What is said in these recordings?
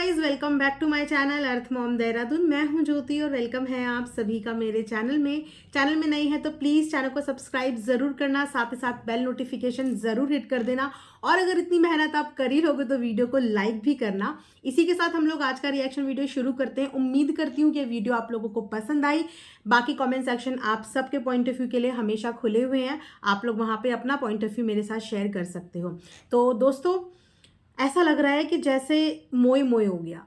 Guys, welcome back to my channel Earth Mom Dehradun. मैं हूं ज्योति और वेलकम है आप सभी का मेरे चैनल में नई है तो प्लीज़ चैनल को सब्सक्राइब ज़रूर करना, साथ ही साथ बेल नोटिफिकेशन ज़रूर हिट कर देना। और अगर इतनी मेहनत आप कर ही लोगे तो वीडियो को लाइक भी करना। इसी के साथ हम लोग आज का रिएक्शन वीडियो शुरू करते हैं। उम्मीद करती हूँ कि वीडियो आप लोगों को पसंद आई। बाकी कॉमेंट सेक्शन आप सबके पॉइंट ऑफ व्यू के लिए हमेशा खुले हुए हैं। आप लोग वहाँ पर अपना पॉइंट ऑफ व्यू मेरे साथ शेयर कर सकते हो। तो दोस्तों, ऐसा लग रहा है कि जैसे मोई मोई हो गया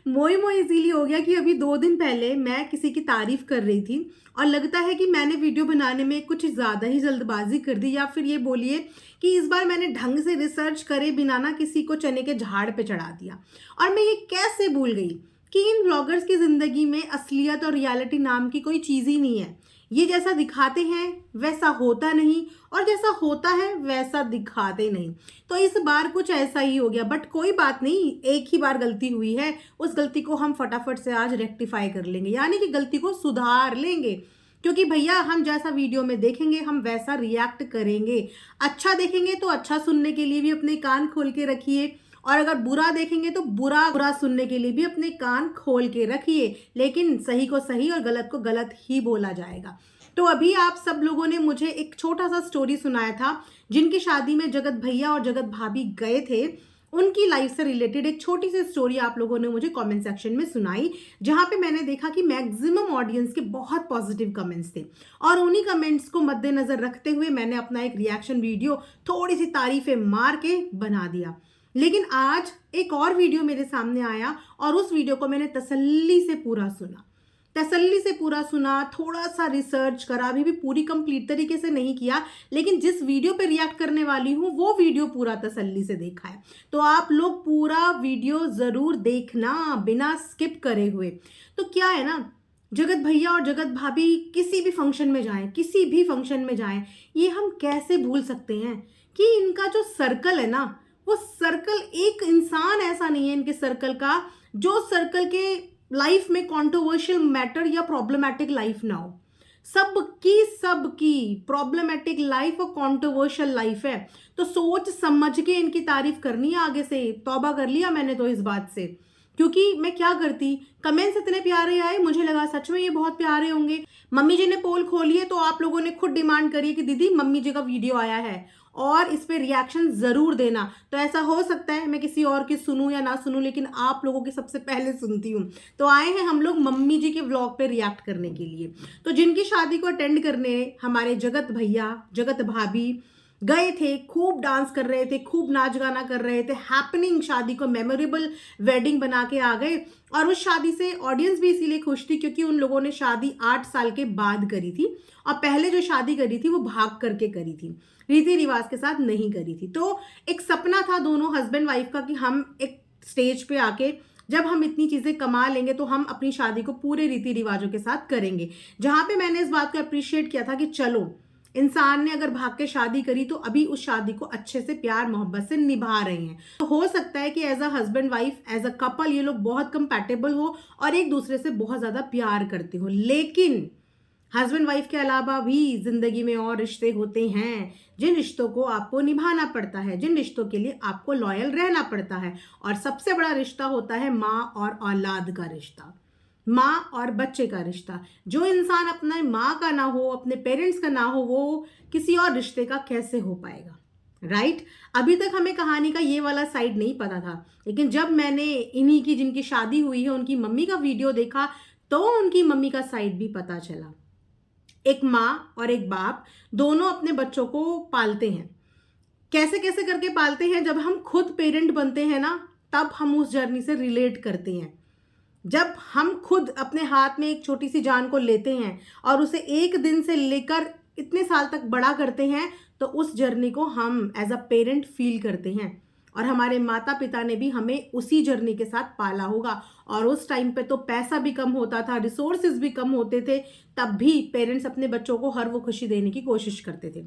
मोई मोई इसीलिए हो गया कि अभी 2 दिन पहले मैं किसी की तारीफ कर रही थी और लगता है कि मैंने वीडियो बनाने में कुछ ज़्यादा ही जल्दबाजी कर दी, या फिर ये बोलिए कि इस बार मैंने ढंग से रिसर्च करे बिना ना किसी को चने के झाड़ पे चढ़ा दिया। और मैं ये कैसे भूल गई कि इन व्लॉगर्स की ज़िंदगी में असलियत और रियलिटी नाम की कोई चीज़ ही नहीं है। ये जैसा दिखाते हैं वैसा होता नहीं, और जैसा होता है वैसा दिखाते नहीं। तो इस बार कुछ ऐसा ही हो गया, बट कोई बात नहीं, एक ही बार गलती हुई है, उस गलती को हम फटाफट से आज रेक्टिफाई कर लेंगे, यानी कि गलती को सुधार लेंगे। क्योंकि भैया, हम जैसा वीडियो में देखेंगे हम वैसा रिएक्ट करेंगे। अच्छा देखेंगे तो अच्छा सुनने के लिए भी अपने कान खोल के रखिए, और अगर बुरा देखेंगे तो बुरा बुरा सुनने के लिए भी अपने कान खोल के रखिए। लेकिन सही को सही और गलत को गलत ही बोला जाएगा। तो अभी आप सब लोगों ने मुझे एक छोटा सा स्टोरी सुनाया था, जिनकी शादी में जगत भैया और जगत भाभी गए थे। उनकी लाइफ से रिलेटेड एक छोटी सी स्टोरी आप लोगों ने मुझे कमेंट सेक्शन में सुनाई, जहां पे मैंने देखा कि मैक्सिमम ऑडियंस के बहुत पॉजिटिव कमेंट्स थे। और उन्हीं कमेंट्स को मद्देनजर रखते हुए मैंने अपना एक रिएक्शन वीडियो थोड़ी सी तारीफें मार के बना दिया। लेकिन आज एक और वीडियो मेरे सामने आया और उस वीडियो को मैंने तसल्ली से पूरा सुना, थोड़ा सा रिसर्च करा, अभी भी पूरी कंप्लीट तरीके से नहीं किया, लेकिन जिस वीडियो पे रिएक्ट करने वाली हूँ वो वीडियो पूरा तसल्ली से देखा है। तो आप लोग पूरा वीडियो ज़रूर देखना बिना स्किप करे हुए। तो क्या है ना, जगत भैया और जगत भाभी किसी भी फंक्शन में जाएं, ये हम कैसे भूल सकते हैं कि इनका जो सर्कल है ना, वो सर्कल एक इंसान ऐसा नहीं है इनके सर्कल का जो सर्कल के लाइफ में कंट्रोवर्शियल मैटर या प्रॉब्लमैटिक लाइफ ना हो। सबकी प्रॉब्लमैटिक लाइफ और कंट्रोवर्शियल लाइफ है। तो सोच समझ के इनकी तारीफ करनी है आगे से। तौबा कर लिया मैंने तो इस बात से, क्योंकि मैं क्या करती, कमेंट्स इतने प्यारे आए, मुझे लगा सच में ये बहुत प्यारे होंगे। मम्मी जी ने पोल खोली है तो आप लोगों ने खुद डिमांड करी कि दीदी मम्मी जी का वीडियो आया है और इस पे रिएक्शन जरूर देना। तो ऐसा हो सकता है मैं किसी और की सुनूं या ना सुनूं, लेकिन आप लोगों की सबसे पहले सुनती हूँ। तो आए हैं हम लोग मम्मी जी के व्लॉग पे रिएक्ट करने के लिए। तो जिनकी शादी को अटेंड करने हमारे जगत भैया जगत भाभी गए थे, खूब डांस कर रहे थे, खूब नाच गाना कर रहे थे, हैपनिंग शादी को मेमोरेबल वेडिंग बना के आ गए। और उस शादी से ऑडियंस भी इसीलिए खुश थी क्योंकि उन लोगों ने शादी 8 साल के बाद करी थी, और पहले जो शादी करी थी वो भाग करके करी थी, रीति रिवाज के साथ नहीं करी थी। तो एक सपना था दोनों हस्बैंड वाइफ का कि हम एक स्टेज पे आके जब हम इतनी चीज़ें कमा लेंगे तो हम अपनी शादी को पूरे रीति रिवाजों के साथ करेंगे। जहाँ पे मैंने इस बात को अप्रिशिएट किया था कि चलो, इंसान ने अगर भाग के शादी करी तो अभी उस शादी को अच्छे से प्यार मोहब्बत से निभा रहे हैं। तो हो सकता है कि as a husband wife, as a couple, ये लोग बहुत कंपैटिबल हो और एक दूसरे से बहुत ज़्यादा प्यार करते हो। लेकिन हस्बैंड वाइफ के अलावा भी जिंदगी में और रिश्ते होते हैं, जिन रिश्तों को आपको निभाना पड़ता है, जिन रिश्तों के लिए आपको लॉयल रहना पड़ता है। और सबसे बड़ा रिश्ता होता है माँ और औलाद का रिश्ता, माँ और बच्चे का रिश्ता। जो इंसान अपना माँ का ना हो, अपने पेरेंट्स का ना हो, वो किसी और रिश्ते का कैसे हो पाएगा, राइट? अभी तक हमें कहानी का ये वाला साइड नहीं पता था, लेकिन जब मैंने इन्हीं की जिनकी शादी हुई है उनकी मम्मी का वीडियो देखा तो उनकी मम्मी का साइड भी पता चला। एक माँ और एक बाप दोनों अपने बच्चों को पालते हैं। कैसे कैसे करके पालते हैं, जब हम खुद पेरेंट बनते हैं ना, तब हम उस जर्नी से रिलेट करते हैं। जब हम खुद अपने हाथ में एक छोटी सी जान को लेते हैं और उसे एक दिन से लेकर इतने साल तक बड़ा करते हैं, तो उस जर्नी को हम एज अ पेरेंट फील करते हैं। और हमारे माता पिता ने भी हमें उसी जर्नी के साथ पाला होगा। और उस टाइम पे तो पैसा भी कम होता था, रिसोर्सेज भी कम होते थे, तब भी पेरेंट्स अपने बच्चों को हर वो खुशी देने की कोशिश करते थे।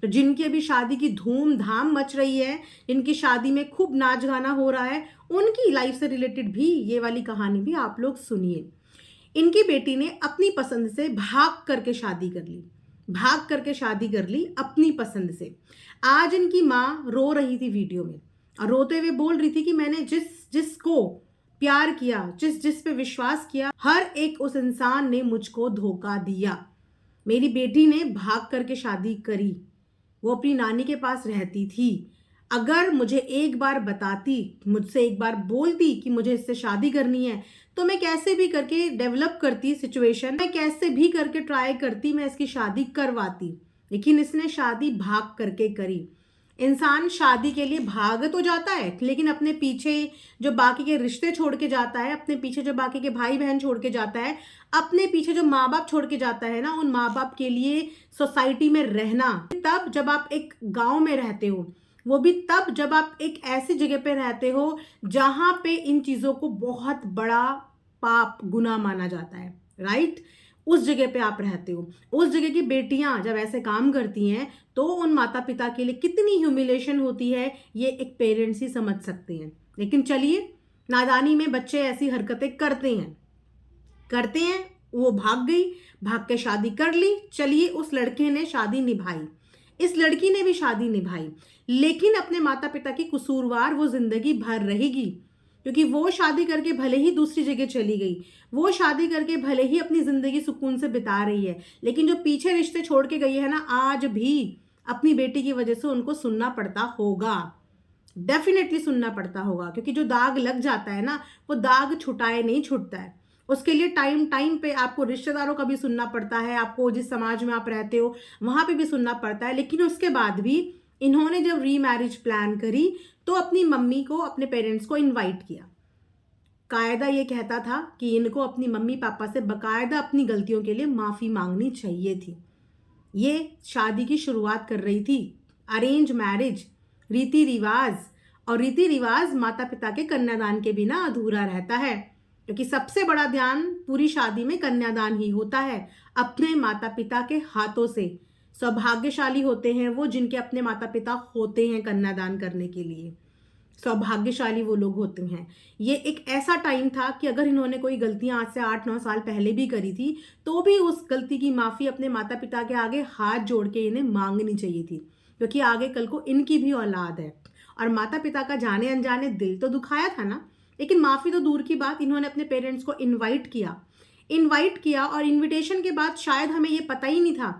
तो जिनकी अभी शादी की धूमधाम मच रही है, जिनकी शादी में खूब नाच गाना हो रहा है, उनकी लाइफ से रिलेटेड भी ये वाली कहानी भी आप लोग सुनिए। इनकी बेटी ने अपनी पसंद से भाग करके शादी कर ली अपनी पसंद से। आज इनकी माँ रो रही थी वीडियो में, और रोते हुए बोल रही थी कि मैंने जिसको प्यार किया, जिस पे विश्वास किया, हर एक उस इंसान ने मुझको धोखा दिया। मेरी बेटी ने भाग करके शादी करी, वो अपनी नानी के पास रहती थी। अगर मुझे एक बार बताती, मुझसे एक बार बोलती कि मुझे इससे शादी करनी है, तो मैं कैसे भी करके डेवलप करती सिचुएशन, मैं कैसे भी करके ट्राई करती, मैं इसकी शादी करवाती। लेकिन इसने शादी भाग करके करी। इंसान शादी के लिए भाग तो जाता है, लेकिन अपने पीछे जो बाकी के रिश्ते छोड़ के जाता है, अपने पीछे जो बाकी के भाई बहन छोड़ के जाता है, अपने पीछे जो माँ बाप छोड़ के जाता है ना, उन माँ बाप के लिए सोसाइटी में रहना, तब जब आप एक गांव में रहते हो, वो भी तब जब आप एक ऐसी जगह पे रहते हो जहां पे इन चीजों को बहुत बड़ा पाप गुनाह माना जाता है, राइट। उस जगह पे आप रहते हो, उस जगह की बेटियां जब ऐसे काम करती हैं तो उन माता पिता के लिए कितनी ह्यूमिलेशन होती है, ये एक पेरेंट्स ही समझ सकते हैं। लेकिन चलिए, नादानी में बच्चे ऐसी हरकतें करते हैं। वो भाग गई, भाग के शादी कर ली। चलिए, उस लड़के ने शादी निभाई, इस लड़की ने भी शादी निभाई, लेकिन अपने माता पिता की कसूरवार वो जिंदगी भर रहेगी। क्योंकि वो शादी करके भले ही दूसरी जगह चली गई, वो शादी करके भले ही अपनी जिंदगी सुकून से बिता रही है, लेकिन जो पीछे रिश्ते छोड़ के गई है ना, आज भी अपनी बेटी की वजह से उनको सुनना पड़ता होगा, डेफिनेटली सुनना पड़ता होगा। क्योंकि जो दाग लग जाता है ना, वो दाग छुटाए नहीं छूटता है। उसके लिए टाइम टाइम पे आपको रिश्तेदारों का भी सुनना पड़ता है, आपको जिस समाज में आप रहते हो वहां पे भी सुनना पड़ता है। लेकिन उसके बाद भी इन्होंने जब रीमैरिज प्लान करी तो अपनी मम्मी को, अपने पेरेंट्स को इनवाइट किया। कायदा ये कहता था कि इनको अपनी मम्मी पापा से बकायदा अपनी गलतियों के लिए माफी मांगनी चाहिए थी। ये शादी की शुरुआत कर रही थी, अरेंज मैरिज, रीति रिवाज। और रीति रिवाज माता पिता के कन्यादान के बिना अधूरा रहता है, क्योंकि सबसे बड़ा ध्यान पूरी शादी में कन्यादान ही होता है, अपने माता पिता के हाथों से। सौभाग्यशाली होते हैं वो जिनके अपने माता पिता होते हैं कन्यादान करने के लिए, सौभाग्यशाली वो लोग होते हैं। ये एक ऐसा टाइम था कि अगर इन्होंने कोई गलतियां आज से 8-9 साल पहले भी करी थी, तो भी उस गलती की माफी अपने माता पिता के आगे हाथ जोड़ के इन्हें मांगनी चाहिए थी, क्योंकि आगे कल को इनकी भी औलाद है। और माता पिता का जाने अनजाने दिल तो दुखाया था ना, लेकिन माफी तो दूर की बात, इन्होंने अपने पेरेंट्स को इनवाइट किया। और इनविटेशन के बाद शायद हमें ये पता ही नहीं था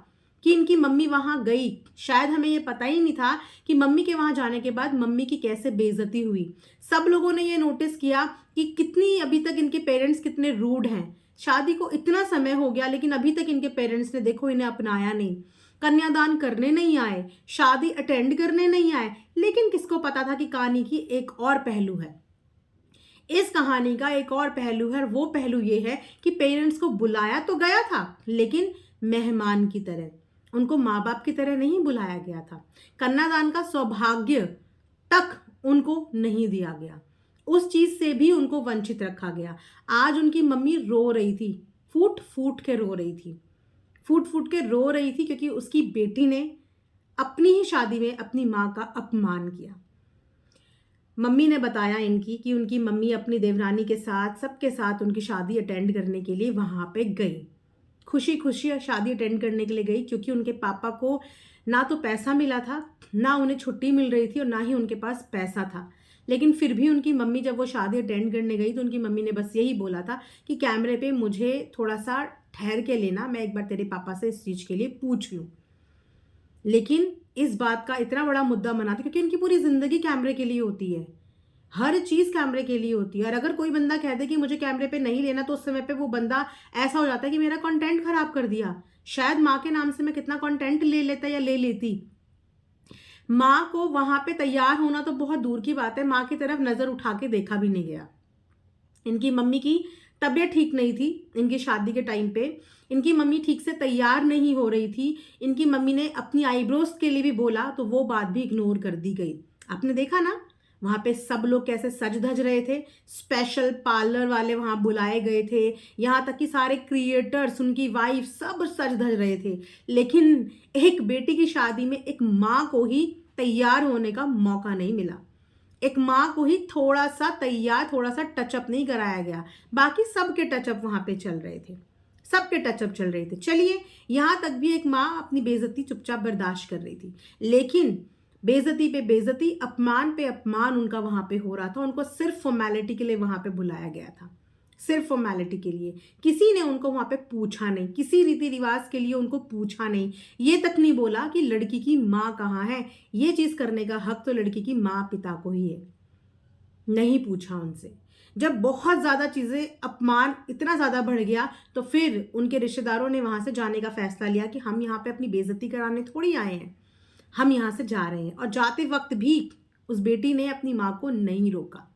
कि इनकी मम्मी वहां गई, शायद हमें ये पता ही नहीं था कि मम्मी के वहां जाने के बाद मम्मी की कैसे बेइज्जती हुई। सब लोगों ने ये नोटिस किया कि कितनी अभी तक इनके पेरेंट्स कितने रूड हैं। शादी को इतना समय हो गया, लेकिन अभी तक इनके पेरेंट्स ने देखो इन्हें अपनाया नहीं, कन्यादान करने नहीं आए, शादी अटेंड करने नहीं आए। लेकिन किसको पता था कि कहानी की एक और पहलू है, इस कहानी का एक और पहलू है। वो पहलू ये है कि पेरेंट्स को बुलाया तो गया था, लेकिन मेहमान की तरह, उनको माँ बाप की तरह नहीं बुलाया गया था। कन्यादान का सौभाग्य तक उनको नहीं दिया गया, उस चीज से भी उनको वंचित रखा गया। आज उनकी मम्मी रो रही थी, फूट फूट के रो रही थी, क्योंकि उसकी बेटी ने अपनी ही शादी में अपनी माँ का अपमान किया। मम्मी ने बताया इनकी कि उनकी मम्मी अपनी देवरानी के साथ, सबके साथ उनकी शादी अटेंड करने के लिए वहां पे गई, खुशी खुशी शादी अटेंड करने के लिए गई, क्योंकि उनके पापा को ना तो पैसा मिला था, ना उन्हें छुट्टी मिल रही थी, और ना ही उनके पास पैसा था। लेकिन फिर भी उनकी मम्मी जब वो शादी अटेंड करने गई तो उनकी मम्मी ने बस यही बोला था कि कैमरे पे मुझे थोड़ा सा ठहर के लेना, मैं एक बार तेरे पापा से इस चीज के लिए पूछ लूं। लेकिन इस बात का इतना बड़ा मुद्दा बना था, क्योंकि इनकी पूरी जिंदगी कैमरे के लिए होती है, हर चीज कैमरे के लिए होती है। और अगर कोई बंदा कहते कि मुझे कैमरे पे नहीं लेना, तो उस समय पे वो बंदा ऐसा हो जाता है कि मेरा कंटेंट खराब कर दिया। शायद माँ के नाम से मैं कितना कंटेंट ले लेता या ले लेती। माँ को वहां पे तैयार होना तो बहुत दूर की बात है, माँ की तरफ नजर उठा के देखा भी नहीं गया। इनकी मम्मी की तबीयत ठीक नहीं थी, इनकी शादी के टाइम पे इनकी मम्मी ठीक से तैयार नहीं हो रही थी। इनकी मम्मी ने अपनी आईब्रोज के लिए भी बोला तो वो बात भी इग्नोर कर दी गई। आपने देखा ना वहां पे सब लोग कैसे सज धज रहे थे, स्पेशल पार्लर वाले वहां बुलाए गए थे, यहाँ तक कि सारे क्रिएटर्स, उनकी वाइफ, सब सज धज रहे थे। लेकिन एक बेटी की शादी में एक माँ को ही तैयार होने का मौका नहीं मिला, एक माँ को ही थोड़ा सा तैयार, थोड़ा सा टचअप नहीं कराया गया। बाकी सबके टचअप वहां पे चल रहे थे, सबके टचअप चल रहे थे। चलिए, यहां तक भी एक माँ अपनी बेइज्जती चुपचाप बर्दाश्त कर रही थी। लेकिन बेइज्जती पे बेइज्जती, अपमान पे अपमान उनका वहां पे हो रहा था। उनको सिर्फ फॉर्मेलिटी के लिए वहां पे बुलाया गया था, सिर्फ फॉर्मेलिटी के लिए। किसी ने उनको वहां पे पूछा नहीं, किसी रीति रिवाज के लिए उनको पूछा नहीं, ये तक नहीं बोला कि लड़की की माँ कहाँ है। ये चीज करने का हक तो लड़की की माँ पिता को ही है, नहीं पूछा उनसे। जब बहुत ज्यादा चीजें, अपमान इतना ज्यादा बढ़ गया, तो फिर उनके रिश्तेदारों ने वहां से जाने का फैसला लिया कि हम यहाँ पे अपनी बेइज्जती कराने थोड़ी आए हैं, हम यहाँ से जा रहे हैं। और जाते वक्त भी उस बेटी ने अपनी माँ को नहीं रोका।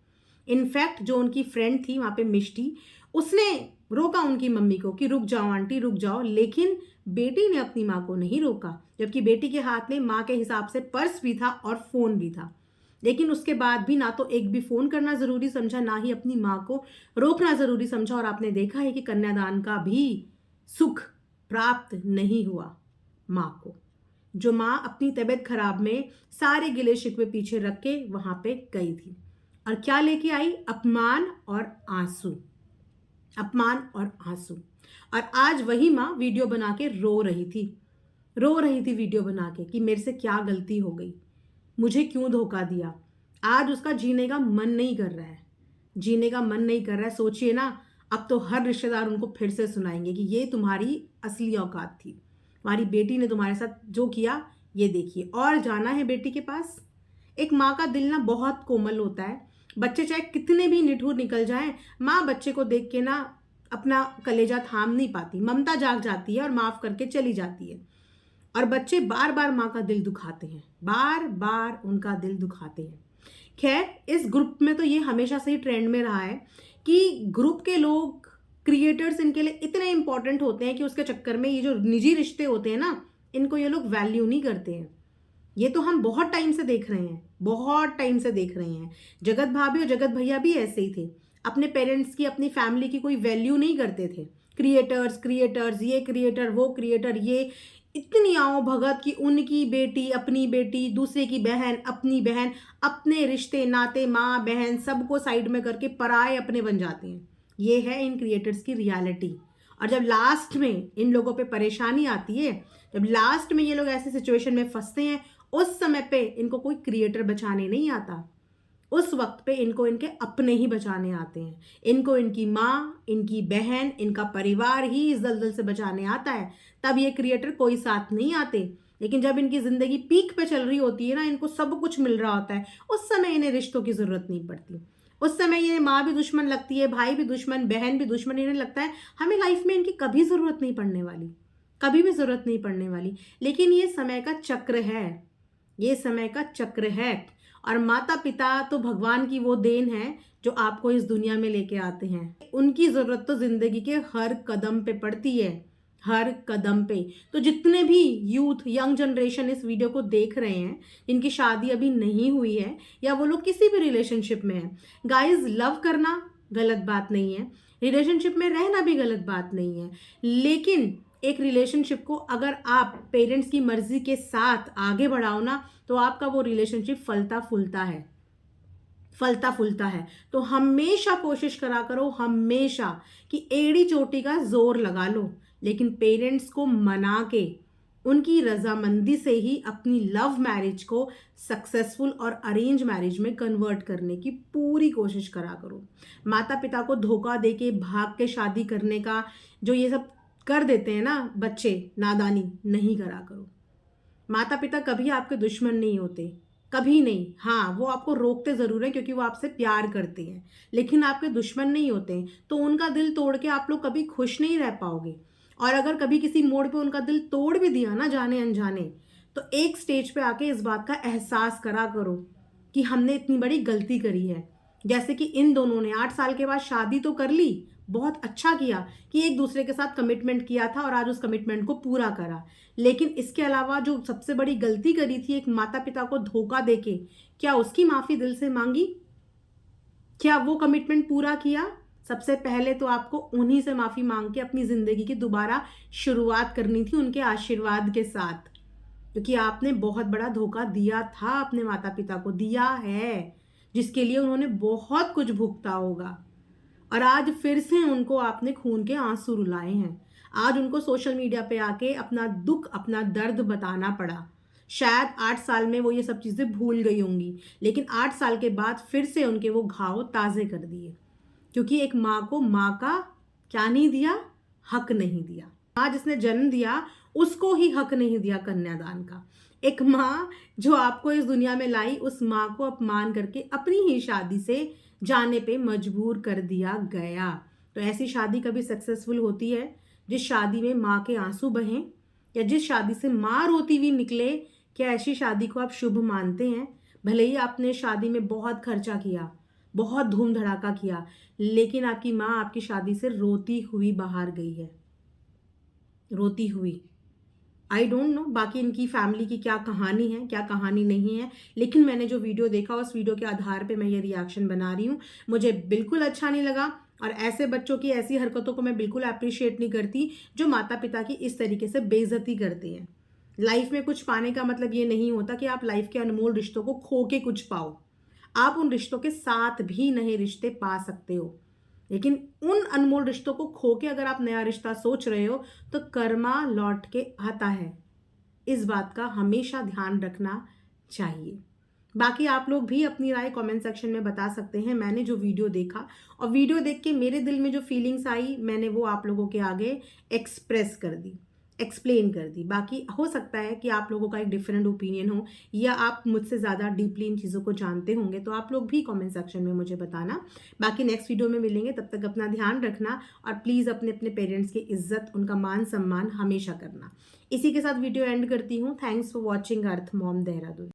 इनफैक्ट जो उनकी फ्रेंड थी वहां पे मिष्टी, उसने रोका उनकी मम्मी को कि रुक जाओ आंटी रुक जाओ, लेकिन बेटी ने अपनी माँ को नहीं रोका। जबकि बेटी के हाथ में माँ के हिसाब से पर्स भी था और फोन भी था, लेकिन उसके बाद भी ना तो एक भी फोन करना जरूरी समझा, ना ही अपनी माँ को रोकना जरूरी समझा। और आपने देखा है कि कन्यादान का भी सुख प्राप्त नहीं हुआ माँ को। जो माँ अपनी तबीयत खराब में सारे गिले शिकवे पीछे रख के वहां पे गई थी, और क्या लेके आई? अपमान और आंसू, अपमान और आंसू। और आज वही माँ वीडियो बना के रो रही थी, रो रही थी वीडियो बना के कि मेरे से क्या गलती हो गई, मुझे क्यों धोखा दिया। आज उसका जीने का मन नहीं कर रहा है, जीने का मन नहीं कर रहा है। सोचिए ना, अब तो हर रिश्तेदार उनको फिर से सुनाएंगे कि ये तुम्हारी असली औकात थी, तुम्हारी बेटी ने तुम्हारे साथ जो किया ये देखिए। और जाना है बेटी के पास। एक माँ का दिल ना बहुत कोमल होता है। बच्चे चाहे कितने भी निठुर निकल जाएं, माँ बच्चे को देख के ना अपना कलेजा थाम नहीं पाती, ममता जाग जाती है और माफ करके चली जाती है। और बच्चे बार बार माँ का दिल दुखाते हैं, बार बार उनका दिल दुखाते हैं। खैर, इस ग्रुप में तो ये हमेशा से ही ट्रेंड में रहा है कि ग्रुप के लोग, क्रिएटर्स, इनके लिए इतने इंपॉर्टेंट होते हैं कि उसके चक्कर में ये जो निजी रिश्ते होते हैं ना, इनको ये लोग वैल्यू नहीं करते हैं। ये तो हम बहुत टाइम से देख रहे हैं, बहुत टाइम से देख रहे हैं। जगत भाभी और जगत भैया भी ऐसे ही थे, अपने पेरेंट्स की, अपनी फैमिली की कोई वैल्यू नहीं करते थे। क्रिएटर्स क्रिएटर्स, ये क्रिएटर वो क्रिएटर, ये इतनी आओ भगत कि उनकी बेटी, अपनी बेटी, दूसरे की बहन, अपनी बहन, अपने रिश्ते नाते, माँ बहन, सबको साइड में करके पराये अपने बन जाते हैं। ये है इन क्रिएटर्स की रियलिटी। और जब लास्ट में इन लोगों पे परेशानी आती है, जब लास्ट में ये लोग ऐसे सिचुएशन में फंसते हैं, उस समय पे इनको कोई क्रिएटर बचाने नहीं आता। उस वक्त पे इनको इनके अपने ही बचाने आते हैं। इनको इनकी माँ, इनकी बहन, इनका परिवार ही इस दलदल से बचाने आता है। तब ये क्रिएटर कोई साथ नहीं आते। लेकिन जब इनकी जिंदगी पीक पे चल रही होती है ना, इनको सब कुछ मिल रहा होता है, उस समय इन्हें रिश्तों की जरूरत नहीं पड़ती। उस समय ये माँ भी दुश्मन लगती है, भाई भी दुश्मन, बहन भी दुश्मन। इन्हें लगता है हमें लाइफ में इनकी कभी जरूरत नहीं पड़ने वाली, कभी भी जरूरत नहीं पड़ने वाली। लेकिन ये समय का चक्र है, ये समय का चक्र है। और माता पिता तो भगवान की वो देन है जो आपको इस दुनिया में लेके आते हैं। उनकी जरूरत तो जिंदगी के हर कदम पे पड़ती है, हर कदम पे। तो जितने भी यूथ, यंग जनरेशन इस वीडियो को देख रहे हैं, जिनकी शादी अभी नहीं हुई है या वो लोग किसी भी रिलेशनशिप में है, गाइज, लव करना गलत बात नहीं है, रिलेशनशिप में रहना भी गलत बात नहीं है। लेकिन एक रिलेशनशिप को अगर आप पेरेंट्स की मर्जी के साथ आगे बढ़ाओ ना, तो आपका वो रिलेशनशिप फलता फूलता है, फलता फूलता है। तो हमेशा कोशिश करा करो, हमेशा, कि एड़ी चोटी का जोर लगा लो, लेकिन पेरेंट्स को मना के, उनकी रजामंदी से ही अपनी लव मैरिज को सक्सेसफुल और अरेंज मैरिज में कन्वर्ट करने की पूरी कोशिश करा करो। माता पिता को धोखा दे के भाग के शादी करने का जो ये सब कर देते हैं ना बच्चे, नादानी नहीं करा करो। माता पिता कभी आपके दुश्मन नहीं होते, कभी नहीं। हाँ, वो आपको रोकते जरूर है क्योंकि वो आपसे प्यार करते हैं, लेकिन आपके दुश्मन नहीं होते। तो उनका दिल तोड़ के आप लोग कभी खुश नहीं रह पाओगे। और अगर कभी किसी मोड़ पे उनका दिल तोड़ भी दिया ना, जाने अनजाने, तो एक स्टेज पे आके इस बात का एहसास करा करो कि हमने इतनी बड़ी गलती करी है। जैसे कि इन दोनों ने 8 साल के बाद शादी तो कर ली, बहुत अच्छा किया कि एक दूसरे के साथ कमिटमेंट किया था और आज उस कमिटमेंट को पूरा करा। लेकिन इसके अलावा जो सबसे बड़ी गलती करी थी, एक माता पिता को धोखा देके, क्या उसकी माफी दिल से मांगी? क्या वो कमिटमेंट पूरा किया? सबसे पहले तो आपको उन्हीं से माफी मांग के अपनी जिंदगी की दोबारा शुरुआत करनी थी, उनके आशीर्वाद के साथ, क्योंकि आपने बहुत बड़ा धोखा दिया था, अपने माता पिता को दिया है, जिसके लिए उन्होंने बहुत कुछ भुगता होगा। और आज फिर से उनको आपने खून के आंसू रुलाए हैं। आज उनको सोशल मीडिया पे आके अपना दुख, अपना दर्द बताना पड़ा। शायद 8 साल में वो ये सब चीज़ें भूल गई होंगी, लेकिन 8 साल के बाद फिर से उनके वो घाव ताज़े कर दिए, क्योंकि एक माँ को माँ का क्या नहीं दिया, हक नहीं दिया। माँ जिसने जन्म दिया उसको ही हक नहीं दिया कन्यादान का। एक माँ जो आपको इस दुनिया में लाई, उस माँ को अपमान करके अपनी ही शादी से जाने पे मजबूर कर दिया गया। तो ऐसी शादी कभी सक्सेसफुल होती है जिस शादी में माँ के आंसू बहें, या जिस शादी से माँ रोती हुई निकले? क्या ऐसी शादी को आप शुभ मानते हैं? भले ही आपने शादी में बहुत खर्चा किया, बहुत धूम धड़ाका किया, लेकिन आपकी माँ आपकी शादी से रोती हुई बाहर गई है, रोती हुई। आई डोंट नो बाकी इनकी फैमिली की क्या कहानी है, क्या कहानी नहीं है, लेकिन मैंने जो वीडियो देखा उस वीडियो के आधार पे मैं ये रिएक्शन बना रही हूँ। मुझे बिल्कुल अच्छा नहीं लगा, और ऐसे बच्चों की ऐसी हरकतों को मैं बिल्कुल अप्रिशिएट नहीं करती जो माता पिता की इस तरीके से बेइज्जती करते हैं। लाइफ में कुछ पाने का मतलब ये नहीं होता कि आप लाइफ के अनमोल रिश्तों को खो के कुछ पाओ। आप उन रिश्तों के साथ भी नए रिश्ते पा सकते हो, लेकिन उन अनमोल रिश्तों को खो के अगर आप नया रिश्ता सोच रहे हो तो कर्मा लौट के आता है। इस बात का हमेशा ध्यान रखना चाहिए। बाकी आप लोग भी अपनी राय कमेंट सेक्शन में बता सकते हैं। मैंने जो वीडियो देखा और वीडियो देख के मेरे दिल में जो फीलिंग्स आई, मैंने वो आप लोगों के आगे एक्सप्रेस कर दी, एक्सप्लेन कर दी। बाकी हो सकता है कि आप लोगों का एक डिफरेंट ओपिनियन हो, या आप मुझसे ज़्यादा डीपली इन चीज़ों को जानते होंगे, तो आप लोग भी कमेंट सेक्शन में मुझे बताना। बाकी नेक्स्ट वीडियो में मिलेंगे, तब तक अपना ध्यान रखना, और प्लीज़ अपने अपने पेरेंट्स की इज्जत, उनका मान सम्मान हमेशा करना। इसी के साथ वीडियो एंड करती हूँ। Thanks for watching earth Mom Dehradun.